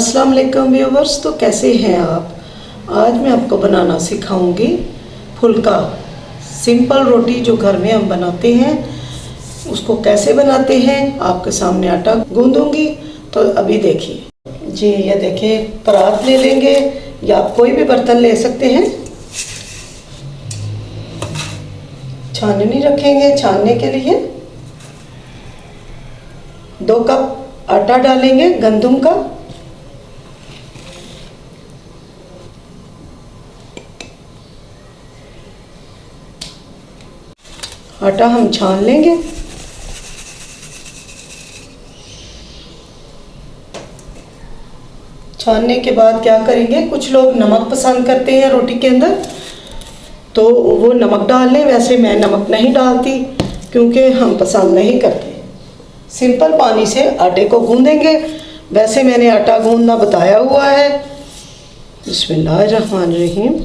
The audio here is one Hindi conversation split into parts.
अस्सलाम वालेकुम व्यूवर्स। तो कैसे हैं आप? आज मैं आपको बनाना सिखाऊंगी फुल्का। सिंपल रोटी जो घर में हम बनाते हैं उसको कैसे बनाते हैं आपके सामने आटा गूंदूंगी। तो अभी देखिए जी, ये देखिए परात ले लेंगे या आप कोई भी बर्तन ले सकते हैं। छाननी रखेंगे। छानने के लिए 2 कप आटा डालेंगे गंदम का। आटा हम छान लेंगे। छानने के बाद क्या करेंगे, कुछ लोग नमक पसंद करते हैं रोटी के अंदर तो वो नमक डाल लें। वैसे मैं नमक नहीं डालती क्योंकि हम पसंद नहीं करते। सिंपल पानी से आटे को गूंदेंगे। वैसे मैंने आटा गूंदना बताया हुआ है। बिस्मिल्लाहिर्रहमानिर्रहीम।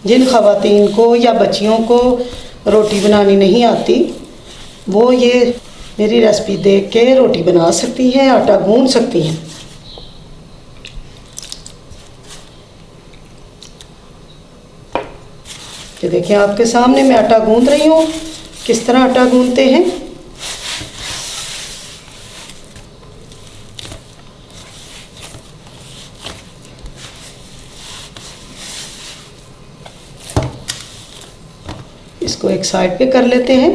जिन ख़वातीन को या बच्चियों को रोटी बनानी नहीं आती वो ये मेरी रेसिपी देख के रोटी बना सकती हैं, आटा गूंद सकती हैं। ये देखिए आपके सामने मैं आटा गूंद रही हूँ। किस तरह आटा गूंदते हैं। इसको एक साइड पे कर लेते हैं।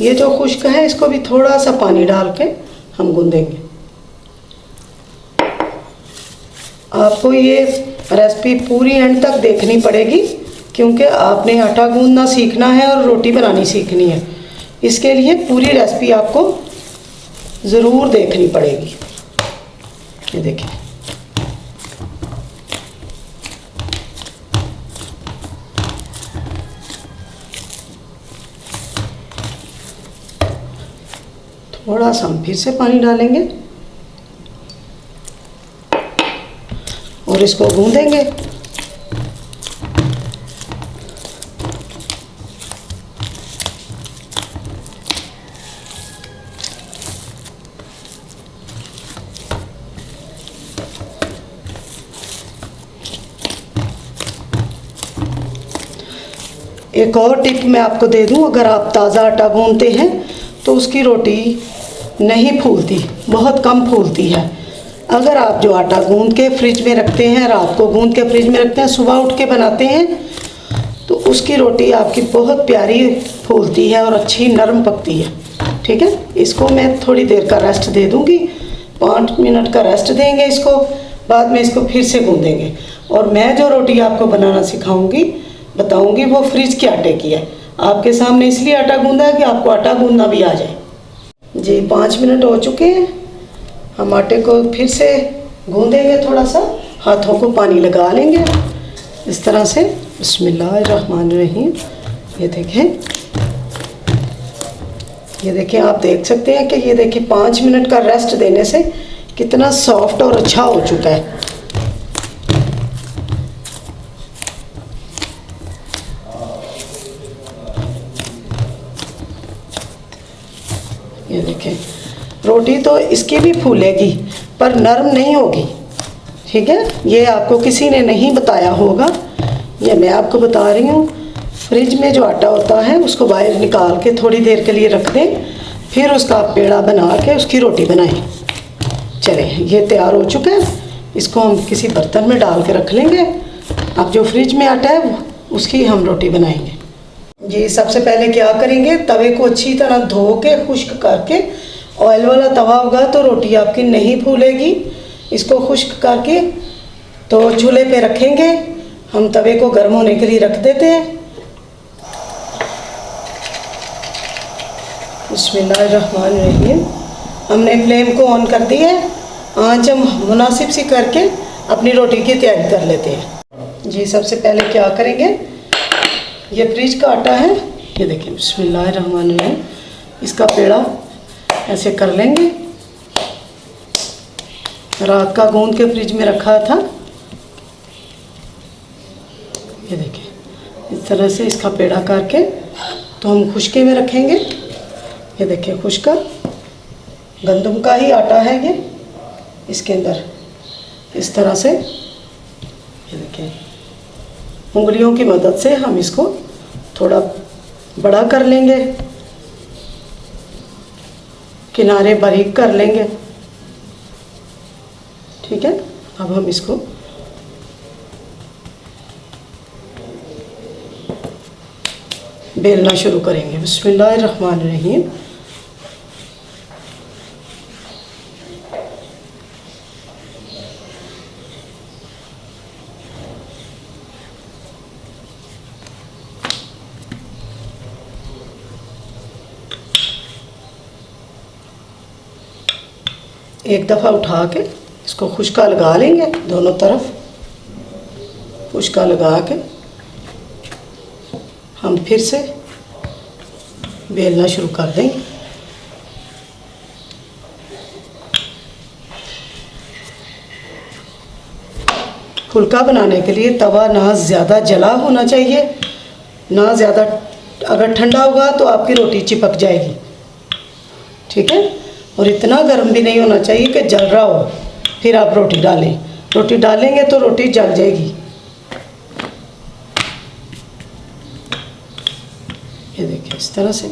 ये जो खुश्क है इसको भी थोड़ा सा पानी डाल के हम गूंदेंगे। आपको ये रेसिपी पूरी एंड तक देखनी पड़ेगी क्योंकि आपने आटा गूंदना सीखना है और रोटी बनानी सीखनी है। इसके लिए पूरी रेसिपी आपको ज़रूर देखनी पड़ेगी। ये देखिए थोड़ा सा हम फिर से पानी डालेंगे और इसको गूंदेंगे। एक और टिप मैं आपको दे दूं, अगर आप ताज़ा आटा गूंदते हैं तो उसकी रोटी नहीं फूलती, बहुत कम फूलती है। अगर आप जो आटा गूंद के फ्रिज में रखते हैं, रात को गूंद के फ्रिज में रखते हैं, सुबह उठ के बनाते हैं तो उसकी रोटी आपकी बहुत प्यारी फूलती है और अच्छी नरम पकती है। ठीक है, इसको मैं थोड़ी देर का रेस्ट दे दूंगी। 5 मिनट का रेस्ट देंगे इसको, बाद में इसको फिर से गूंदेंगे। और मैं जो रोटी आपको बनाना सिखाऊंगी बताऊंगी वो फ्रिज के आटे की है। आपके सामने इसलिए आटा गूंदा है कि आपको आटा गूंदना भी आ जाए। जी 5 मिनट हो चुके हैं। हम आटे को फिर से गूंदेंगे। थोड़ा सा हाथों को पानी लगा लेंगे इस तरह से। बिस्मिल्लाहिर्रहमानिर्रहीम। ये देखें आप देख सकते हैं कि ये देखिए 5 मिनट का रेस्ट देने से कितना सॉफ्ट और अच्छा हो चुका है। ये देखें रोटी तो इसकी भी फूलेगी पर नरम नहीं होगी। ठीक है, ये आपको किसी ने नहीं बताया होगा, ये मैं आपको बता रही हूँ। फ्रिज में जो आटा होता है उसको बाहर निकाल के थोड़ी देर के लिए रख दें, फिर उसका पेड़ा बना के उसकी रोटी बनाएं। चलें, ये तैयार हो चुका है। इसको हम किसी बर्तन में डाल के रख लेंगे। अब जो फ्रिज में आटा है उसकी हम रोटी बनाएंगे। जी सबसे पहले क्या करेंगे, तवे को अच्छी तरह धो के खुश्क करके, ऑयल वाला तवा होगा तो रोटी आपकी नहीं फूलेगी। इसको खुश्क करके तो चूल्हे पे रखेंगे। हम तवे को गर्म होने के लिए रख देते हैं। बिस्मिल्लाहिर्रहमानिर्रहीम। हमने फ्लेम को ऑन कर दी है। आंच हम मुनासिब सी करके अपनी रोटी की तैयारी कर लेते हैं। जी सबसे पहले क्या करेंगे, ये फ्रिज का आटा है, ये देखिए बिस्मिल्लाहिर्रहमानिर्रहीम। इसका पेड़ा ऐसे कर लेंगे रात का गूंद के फ्रिज में रखा था। ये देखिए इस तरह से इसका पेड़ा करके तो हम खुशके में रखेंगे। ये देखिए खुशका गंदम का ही आटा है ये, इसके अंदर इस तरह से ये देखिए उंगलियों की मदद से हम इसको थोड़ा बड़ा कर लेंगे, किनारे बारीक कर लेंगे। ठीक है, अब हम इसको बेलना शुरू करेंगे। बिस्मिल्लाहिर्रहमानिर्रहीम। एक दफ़ा उठा के इसको खुशका लगा लेंगे, दोनों तरफ खुशका लगा के हम फिर से बेलना शुरू कर देंगे। फुल्का बनाने के लिए तवा ना ज़्यादा जला होना चाहिए, ना ज़्यादा, अगर ठंडा होगा तो आपकी रोटी चिपक जाएगी। ठीक है, और इतना गर्म भी नहीं होना चाहिए कि जल रहा हो, फिर आप रोटी डालें। रोटी डालेंगे तो रोटी जल जाएगी। ये देखिए इस तरह से।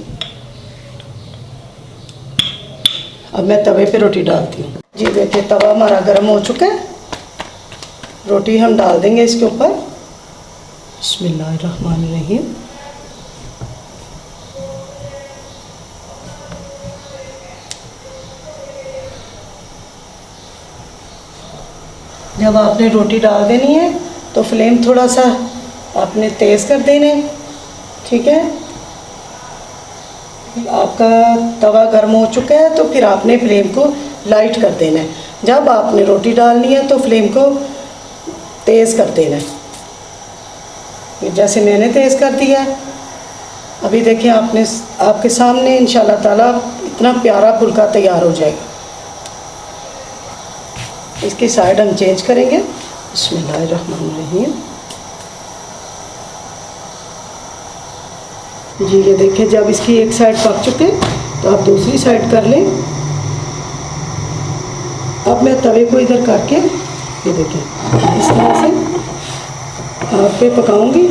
अब मैं तवे पे रोटी डालती हूँ। जी देखिए तवा हमारा गर्म हो चुका है, रोटी हम डाल देंगे इसके ऊपर। बिस्मिल्लाहिर्रहमानिर्रहीम। जब आपने रोटी डाल देनी है तो फ्लेम थोड़ा सा आपने तेज़ कर देना है। ठीक है, आपका तवा गर्म हो चुका है तो फिर आपने फ्लेम को लाइट कर देना है। जब आपने रोटी डालनी है तो फ्लेम को तेज़ कर देना है, जैसे मैंने तेज़ कर दिया है। अभी देखिए आपने आपके सामने इंशाल्लाह ताला इतना प्यारा फुल्का तैयार हो जाएगा। इसकी साइड हम चेंज करेंगे। बिस्मिल्लाहिर्रहमानिर्रहीम। जी ये देखिए जब इसकी एक साइड पक चुके तो आप दूसरी साइड कर लें। अब मैं तवे को इधर करके ये देखिए इस तरह से आप पे पकाऊंगी।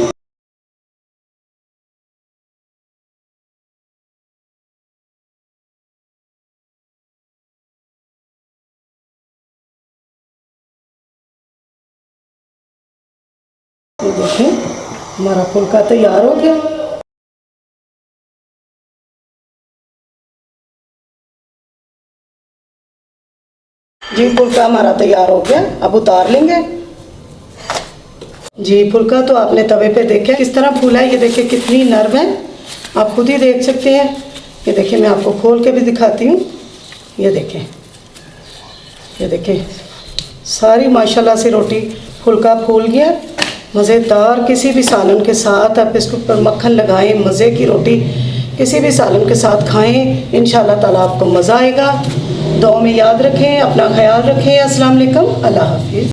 ये देखिए हमारा फुल्का तैयार हो गया। जी फुल्का हमारा तैयार हो गया, अब उतार लेंगे। जी फुल्का तो आपने तवे पे देखा किस तरह फूला है। ये देखिए कितनी नरम है, आप खुद ही देख सकते हैं। ये देखिए मैं आपको खोल के भी दिखाती हूँ। ये देखें, ये देखें सारी माशाल्लाह से रोटी फुल्का फूल गया। मज़ेदार किसी भी सालन के साथ आप इसके ऊपर मक्खन लगाएं, मज़े की रोटी किसी भी सालन के साथ खाएं, इंशाल्लाह ताला आपको मज़ा आएगा। दुआ में याद रखें, अपना ख्याल रखें। अस्सलाम वालेकुम, अल्लाह हाफिज़।